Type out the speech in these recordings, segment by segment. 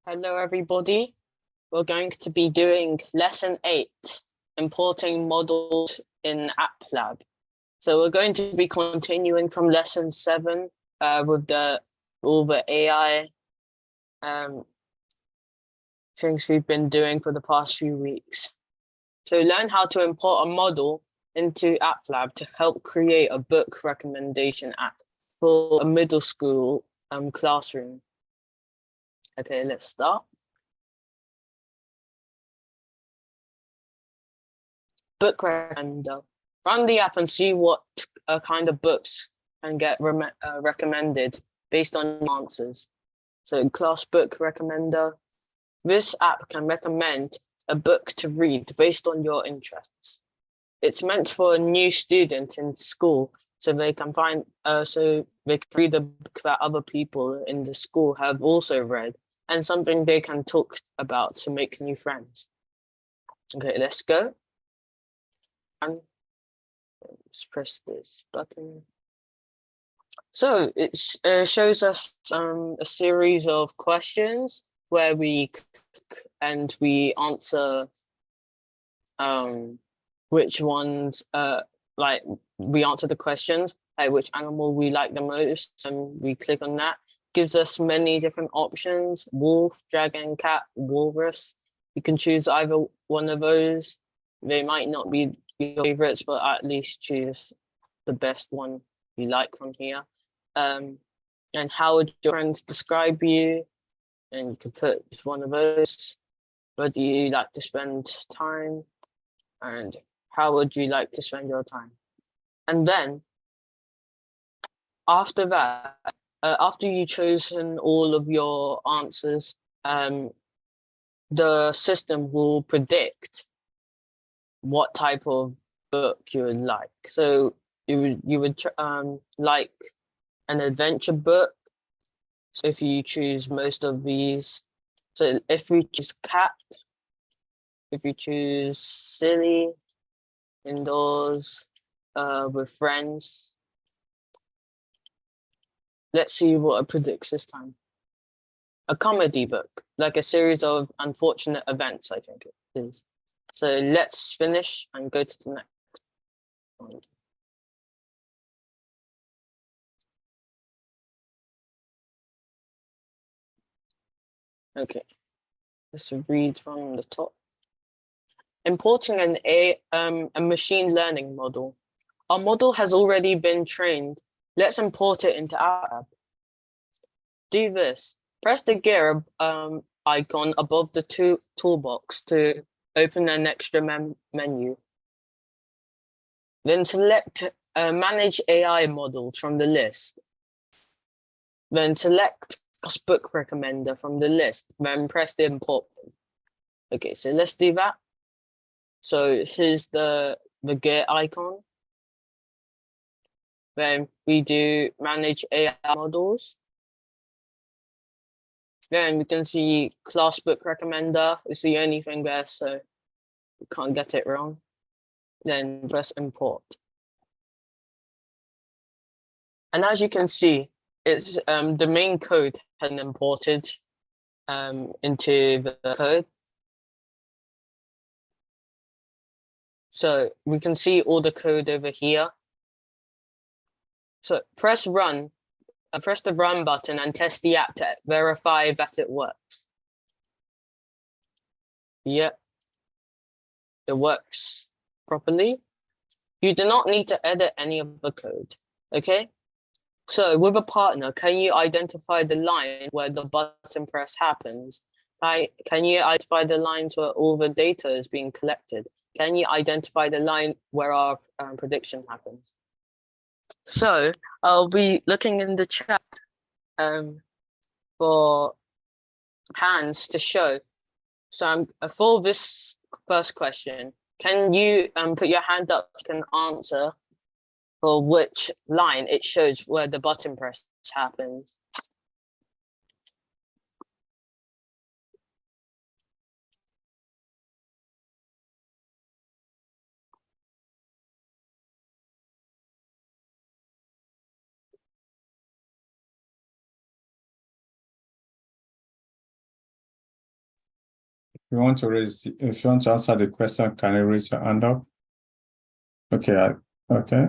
Hello, everybody. We're going to be doing lesson 8, importing models in AppLab. So we're going to be continuing from lesson 7 with all the AI things we've been doing for the past few weeks. So learn how to import a model into AppLab to help create a book recommendation app for a middle school classroom. Okay, let's start. Book recommender. Run the app and see what kind of books can get recommended based on answers. So class book recommender. This app can recommend a book to read based on your interests. It's meant for a new student in school, so they can read a book that other people in the school have also read, and something they can talk about to make new friends. Okay, let's go. And let's press this button. So it shows us a series of questions where we click and we answer which ones like we answer the questions, like which animal we like the most, and we click on that. Gives us many different options: wolf, dragon, cat, walrus. You can choose either one of those. They might not be your favorites, but at least choose the best one you like from here. And how would your friends describe you? And you could put one of those. Where do you like to spend time? And how would you like to spend your time? And then after that, after you've chosen all of your answers, the system will predict what type of book you would like. So you would like an adventure book. So if you choose most of these, so if you choose cat, if you choose silly, indoors, with friends. Let's see what it predicts this time. A comedy book, like a series of unfortunate events, I think it is. So let's finish and go to the next one. Okay, let's read from the top. Importing a machine learning model. Our model has already been trained. Let's import it into our app. Do this. Press the gear icon above the toolbox to open an extra menu. Then select Manage AI Models from the list. Then select Book Recommender from the list, then press the import button. Okay, so let's do that. So here's the gear icon. Then we do Manage AI Models. Then we can see Class Book Recommender. It's the only thing there, so you can't get it wrong. Then press Import. And as you can see, it's the main code has been imported into the code. So we can see all the code over here. So press run, press the run button and test the app to verify that it works. Yep, it works properly. You do not need to edit any of the code, okay? So with a partner, can you identify the line where the button press happens? Can you identify the lines where all the data is being collected? Can you identify the line where our prediction happens? So I'll be looking in the chat for hands to show. So I'm for this first question. Can you put your hand up and answer for which line it shows where the button press happens? you want to answer the question, can you raise your hand up? Okay, okay.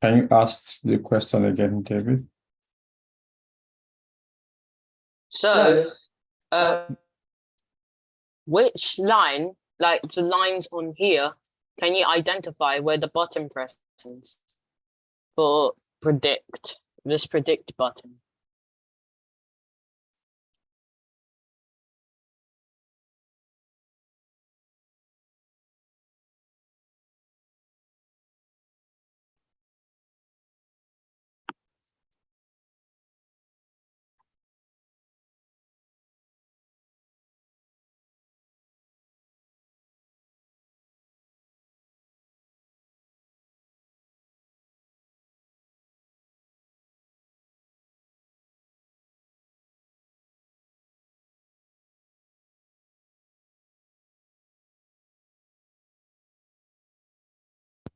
Can you ask the question again, David? So, which line, like the lines on here, can you identify where the button presses for this predict button?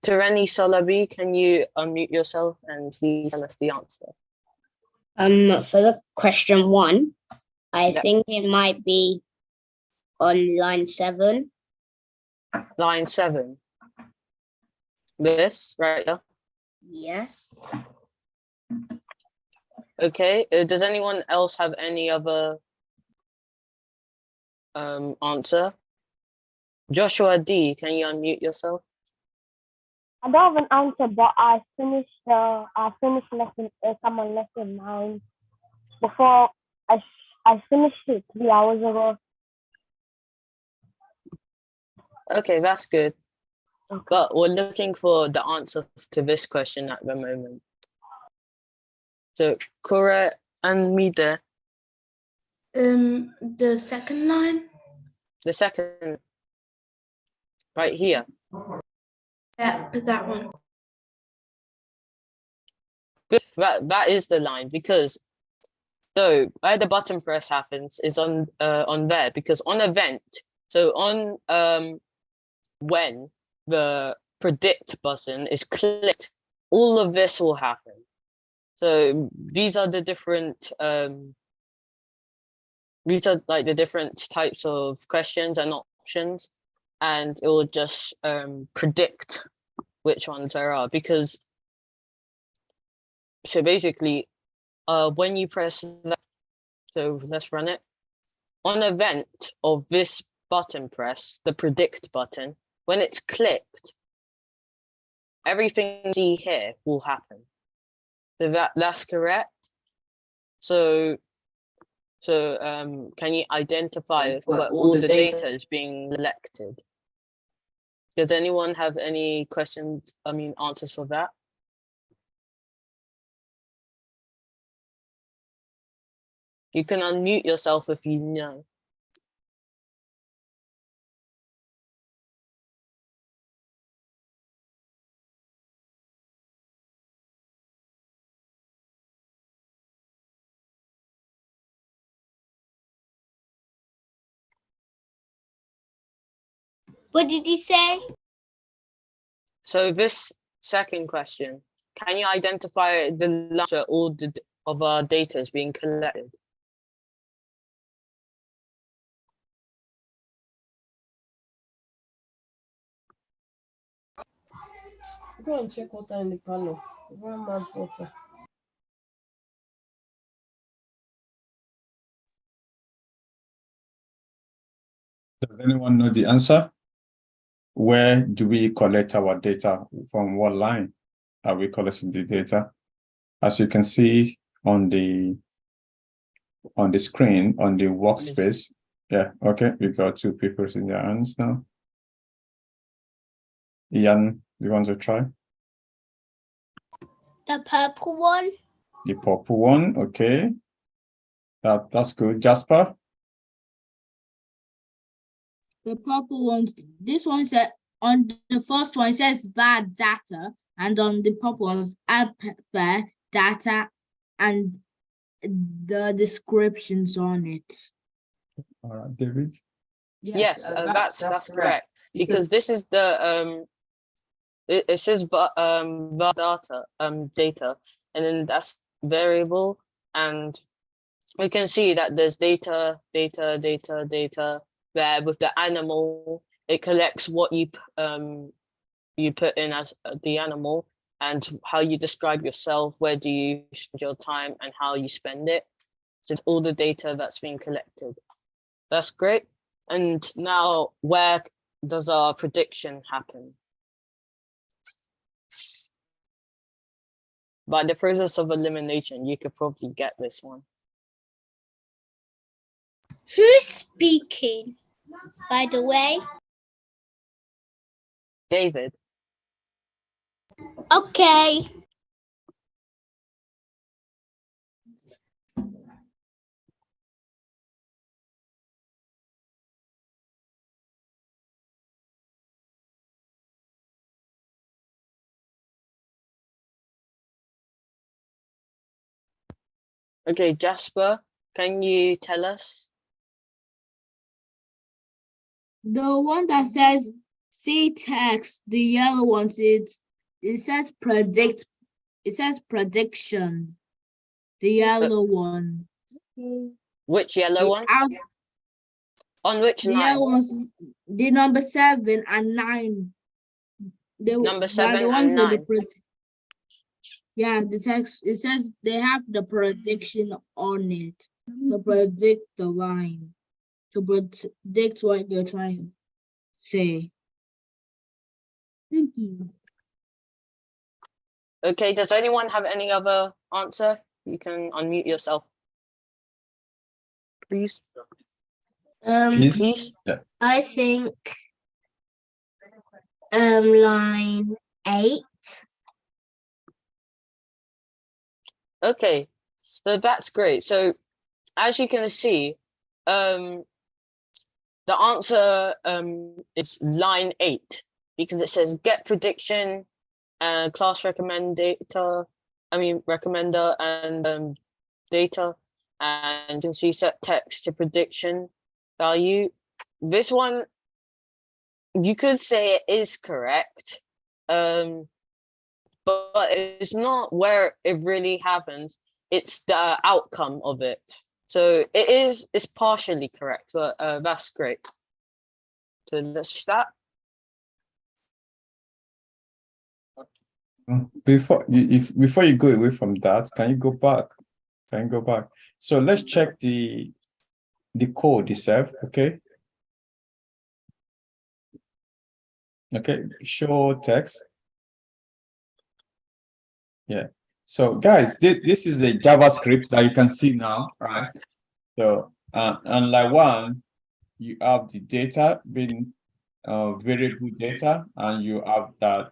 Tereni Solabi, can you unmute yourself and please tell us the answer? For the question 1, I Yep. think it might be on line 7. Line 7. This right here. Yes. Okay. Does anyone else have any other answer? Joshua D, can you unmute yourself? I don't have an answer, but I finished lesson some on lesson 9 before I finished it 3 hours ago. Okay, that's good. But we're looking for the answer to this question at the moment. So Kura and Mida, The second line. the second right here. Yeah, that one. Good. That is the line, because so where the button press happens is on there, because on event, so on when the predict button is clicked, all of this will happen. So these are the different these are like the different types of questions and options, and it will just predict which ones there are, because so basically when you press that, so let's run it on event of this button press, the predict button, when it's clicked, everything you see here will happen. So that's correct. So can you identify where all the data is being collected? Does anyone have any questions, answers for that? You can unmute yourself if you know. What did you say? So this second question, can you identify the line where all of our data is being collected? Go and check water in the parlor. One man's water. Does anyone know the answer? Where do we collect our data? From what line are we collecting the data? As you can see on the screen, on the workspace. Yeah, okay, we got 2 papers in their hands now. Ian, you want to try? The purple one. The purple one, okay. That's good. Jasper? The purple ones, this one said on the first one it says bad data, and on the purple ones add fair data and the descriptions on it. All right, David. Yes, that's correct. Because this is the it says data, and then that's variable, and we can see that there's data there with the animal. It collects what you put in as the animal and how you describe yourself, where do you spend your time and how you spend it. So it's all the data that's been collected. That's great. And now where does our prediction happen? By the process of elimination, you could probably get this one. Who's speaking, by the way? David. Okay. Okay, Jasper, can you tell us? The one that says see text, the yellow ones, it says predict. It says prediction. The yellow one. Which yellow The one? On which The line? yellow ones, the number 7 and 9. Number they are 7 the ones and with the 9. yeah, the text, it says they have the prediction on it to predict the line, to predict what you're trying to say. Thank you. Okay, does anyone have any other answer? You can unmute yourself. Please. Please. Please. Yeah. I think line 8. Okay, so that's great. So as you can see, the answer is line 8 because it says get prediction, class recommender and data, and you can see set text to prediction value. This one, you could say it is correct, but it's not where it really happens. It's the outcome of it. So it's partially correct, but that's great. So let's start. Before you go away from that, can you go back? So let's check the code itself, okay? Okay, show text. Yeah. So guys, this is the JavaScript that you can see now, right? So on line 1, you have the data being variable data, and you have that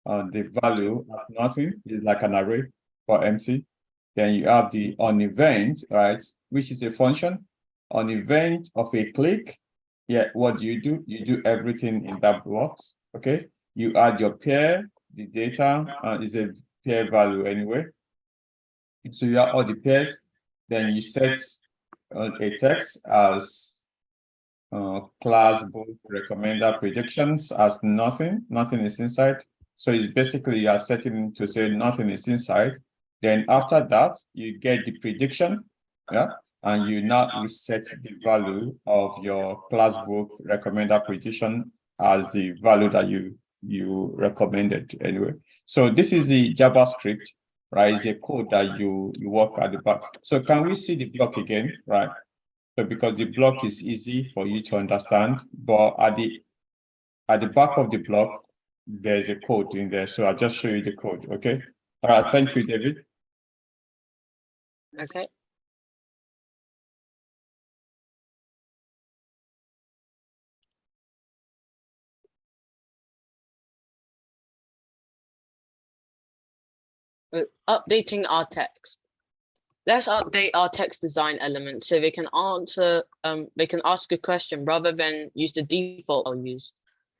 the value of nothing is like an array for empty. Then you have the on event, right, which is a function. On event of a click, yeah, what do? You do everything in that box, okay? You add your pair, the data is a pair value anyway. So you have all the pairs, then you set a text as class book recommender predictions as nothing is inside. So it's basically you are setting to say nothing is inside. Then after that, you get the prediction, yeah, and you now reset the value of your class book recommender prediction as the value that you recommended anyway. So this is the JavaScript, right? It's a code that you work at the back. So can we see the block again, right? So because the block is easy for you to understand, but at the back of the block, there's a code in there. So I'll just show you the code, okay? All right, thank you, David. Okay. Updating our text. Let's update our text design elements so they can answer, they can ask a question rather than use the default I'll use.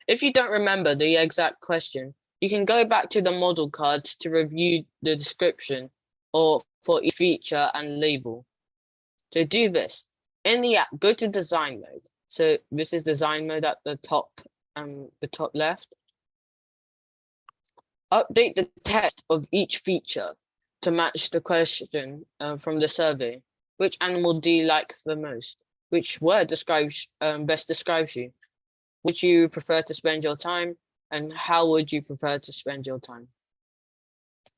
If you don't remember the exact question, you can go back to the model card to review the description or for each feature and label. To do this, in the app, go to design mode. So this is design mode at the top left. Update the text of each feature to match the question from the survey. which animal do you like the most? Which word describes best describes you? Would you prefer to spend your time? And how would you prefer to spend your time?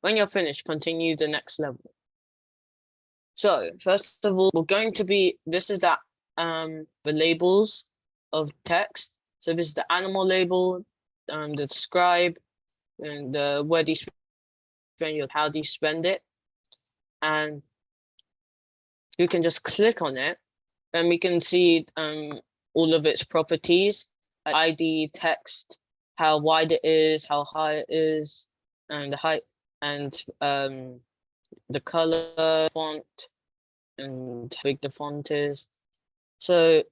When you're finished, continue the next level. So first of all, we're going to be, this is that the labels of text. So this is the animal label, the describe, and the where do you spend your, how do you spend it? And you can just click on it, and we can see all of its properties, like ID, text, how wide it is, how high it is, and the height, and the color, font, and how big the font is. So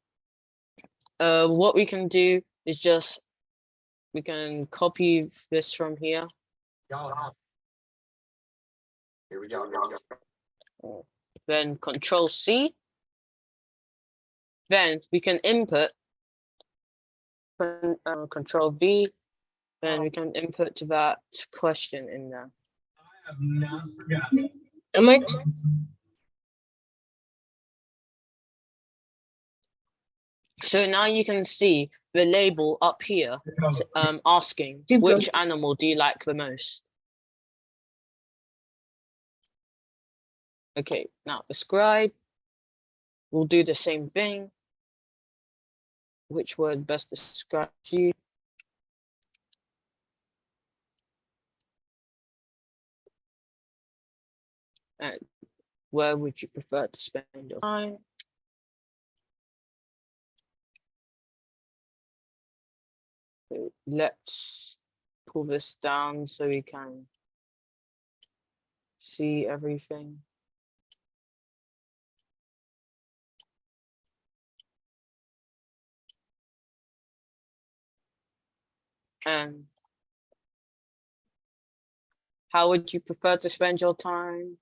what we can do is just, we can copy this from here. Here we go. Then Control C. Then we can input Control V. Then we can input that question in there. I have not forgotten. Am I? So now you can see the label up here, asking which animal do you like the most? Okay, now describe. We'll do the same thing. Which word best describes you? Where would you prefer to spend your time? So let's pull this down so we can see everything. And how would you prefer to spend your time?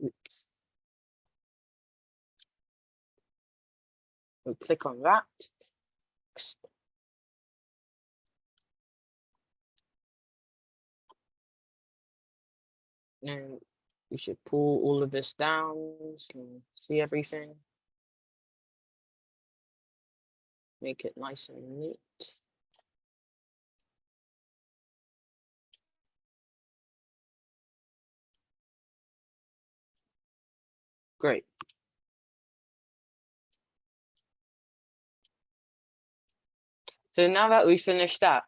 Oops. We'll click on that. And you should pull all of this down so you can see everything. Make it nice and neat. Great. So now that we finished that,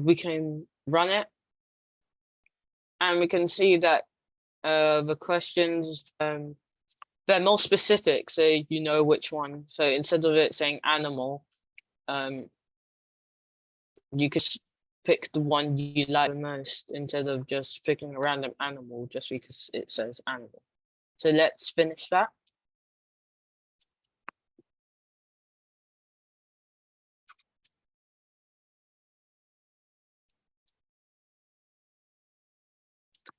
we can run it, and we can see that the questions, they're more specific, so you know which one. So instead of it saying animal, you could pick the one you like the most instead of just picking a random animal just because it says animal. So let's finish that.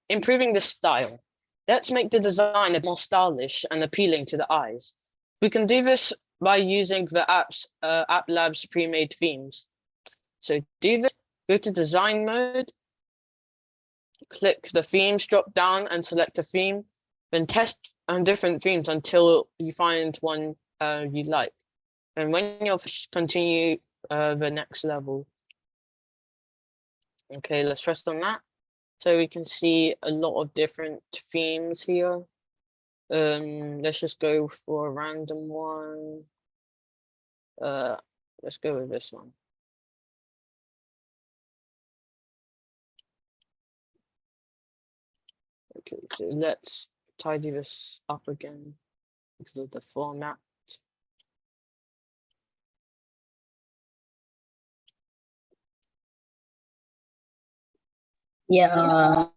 Improving the style. Let's make the design a more stylish and appealing to the eyes. We can do this by using the App Labs pre-made themes. So do this, go to design mode, click the themes drop down and select a theme, then test different themes until you find one you like. And when you're continue the next level. Okay, let's rest on that. So we can see a lot of different themes here. Let's just go for a random one. Let's go with this one. Okay, so let's tidy this up again because of the format. Yeah.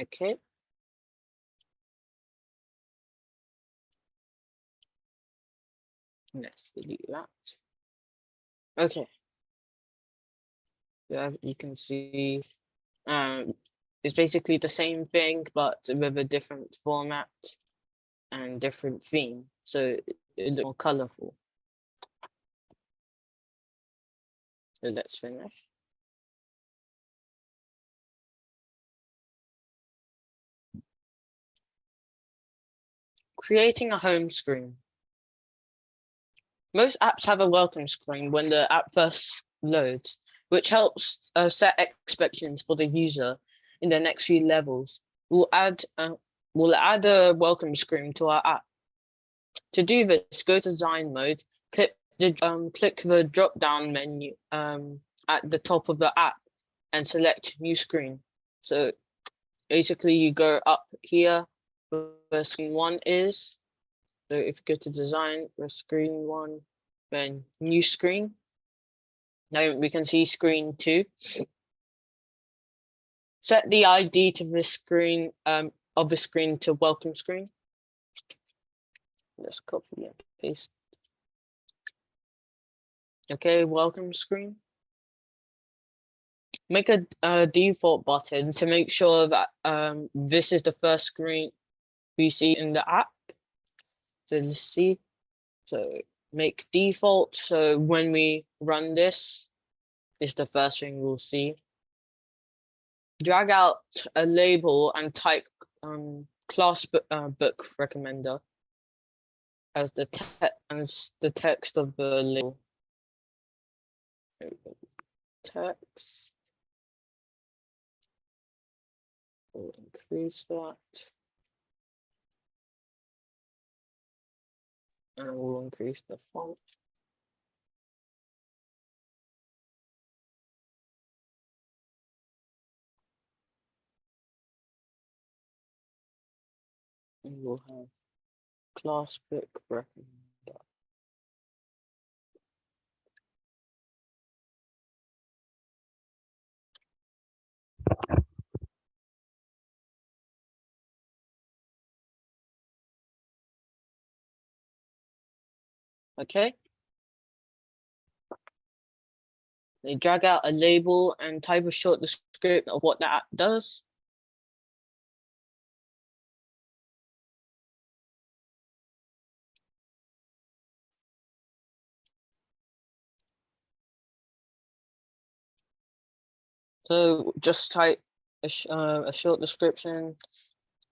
Okay. Let's delete that. Okay. Yeah, you can see it's basically the same thing, but with a different format and different theme. So it looks more colorful. So let's finish. Creating a home screen. Most apps have a welcome screen when the app first loads, which helps set expectations for the user in the next few levels. We'll add a welcome screen to our app. To do this, go to design mode, click the drop-down menu at the top of the app and select new screen. So basically you go up here where screen 1 is. So if you go to design for screen 1, then new screen. Now we can see screen 2. Set the ID to the screen of the screen to welcome screen. Let's copy and paste. Okay, welcome screen. Make a default button to make sure that this is the first screen we see in the app. So let's see. So make default. So when we run this, it's the first thing we'll see. Drag out a label and type class book recommender as the text of the label. Text. We'll increase that. And we'll increase the font. And we'll have class book recommender. Okay. They drag out a label and type a short description of what the app does. So just type a short description.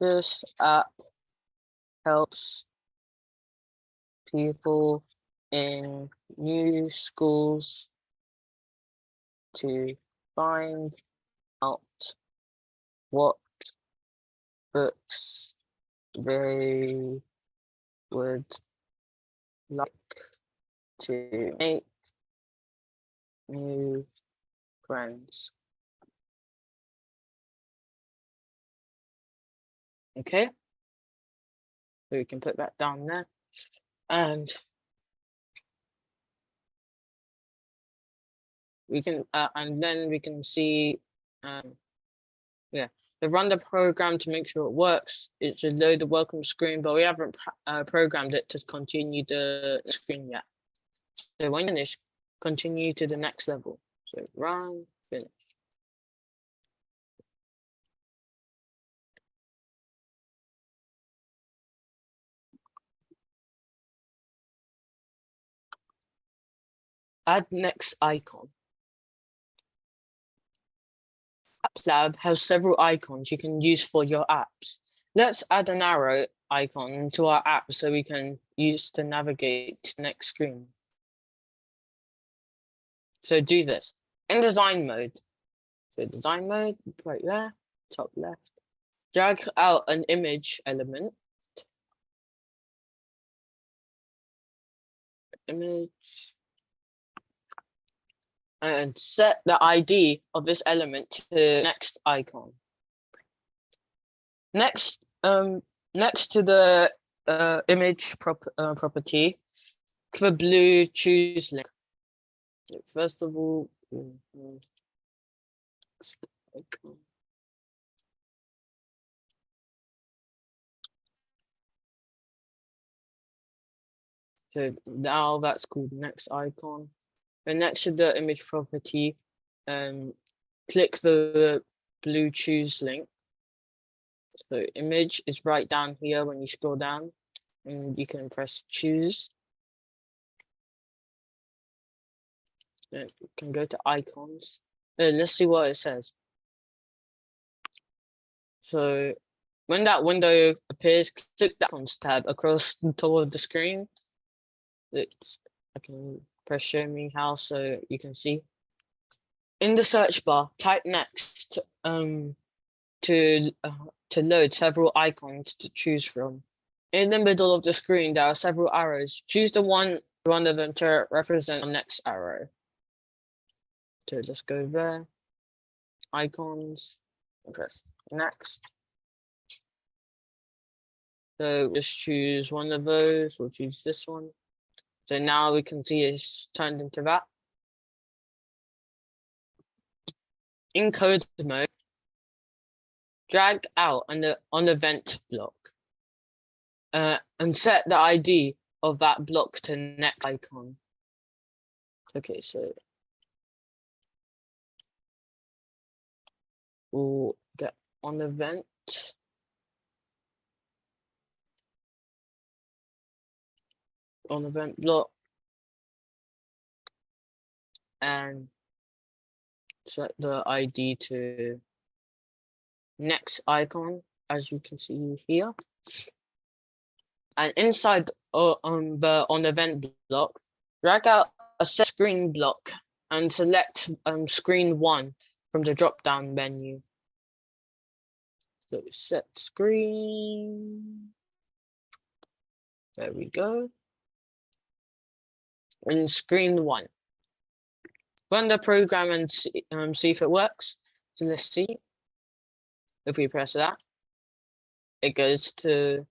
This app helps people in new schools to find out what books they would like to make new friends. Okay, so we can put that down there, and we can and then we can see yeah, to run the program to make sure it works. It should load the welcome screen, but we haven't programmed it to continue the screen yet. So when you finish, continue to the next level. So run, finish. Add next icon. Apps Lab has several icons you can use for your apps. Let's add an arrow icon to our app so we can use to navigate to the next screen. So do this in design mode. So design mode, right there, top left. Drag out an image element. Image. And set the ID of this element to next icon. Next, next to the image property, for blue, choose link. First of all, So now that's called next icon. And next to the image property, click the blue choose link. So image is right down here when you scroll down, and you can press choose. Then you can go to icons. Let's see what it says. So when that window appears, click the icons tab across the top of the screen. I can press show me how so you can see. In the search bar, type next to load several icons to choose from. In the middle of the screen, there are several arrows. Choose the one of them to represent the next arrow. So let's go there. Icons. Press next. So just choose one of those. We'll choose this one. So now we can see it's turned into that. In code mode, drag out on event block and set the ID of that block to next icon. Okay, so we'll get on event. On event block and set the ID to next icon, as you can see here. And inside on event block, drag out a set screen block and select screen 1 from the drop down menu. So set screen. There we go. And screen 1. Run the program and see if it works. So let's see. If we press that, it goes to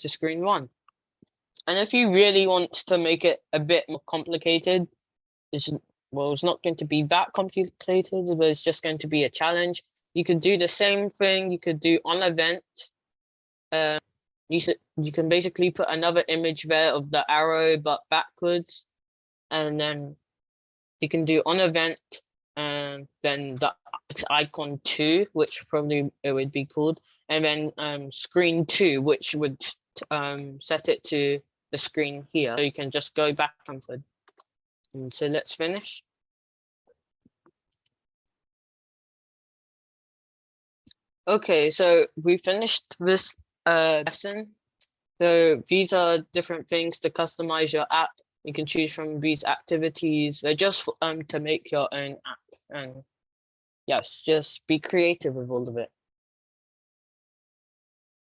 screen 1. And if you really want to make it a bit more complicated, it's not going to be that complicated, but it's just going to be a challenge. You could do the same thing. You could do on event. You can basically put another image there of the arrow, but backwards, and then you can do on event, and then the icon 2, which probably it would be called, and then screen 2, which would set it to the screen here. So you can just go back and forth. And so let's finish. Okay, so we finished this lesson. So these are different things to customize your app. You can choose from these activities. They're just to make your own app. And yes, just be creative with all of it.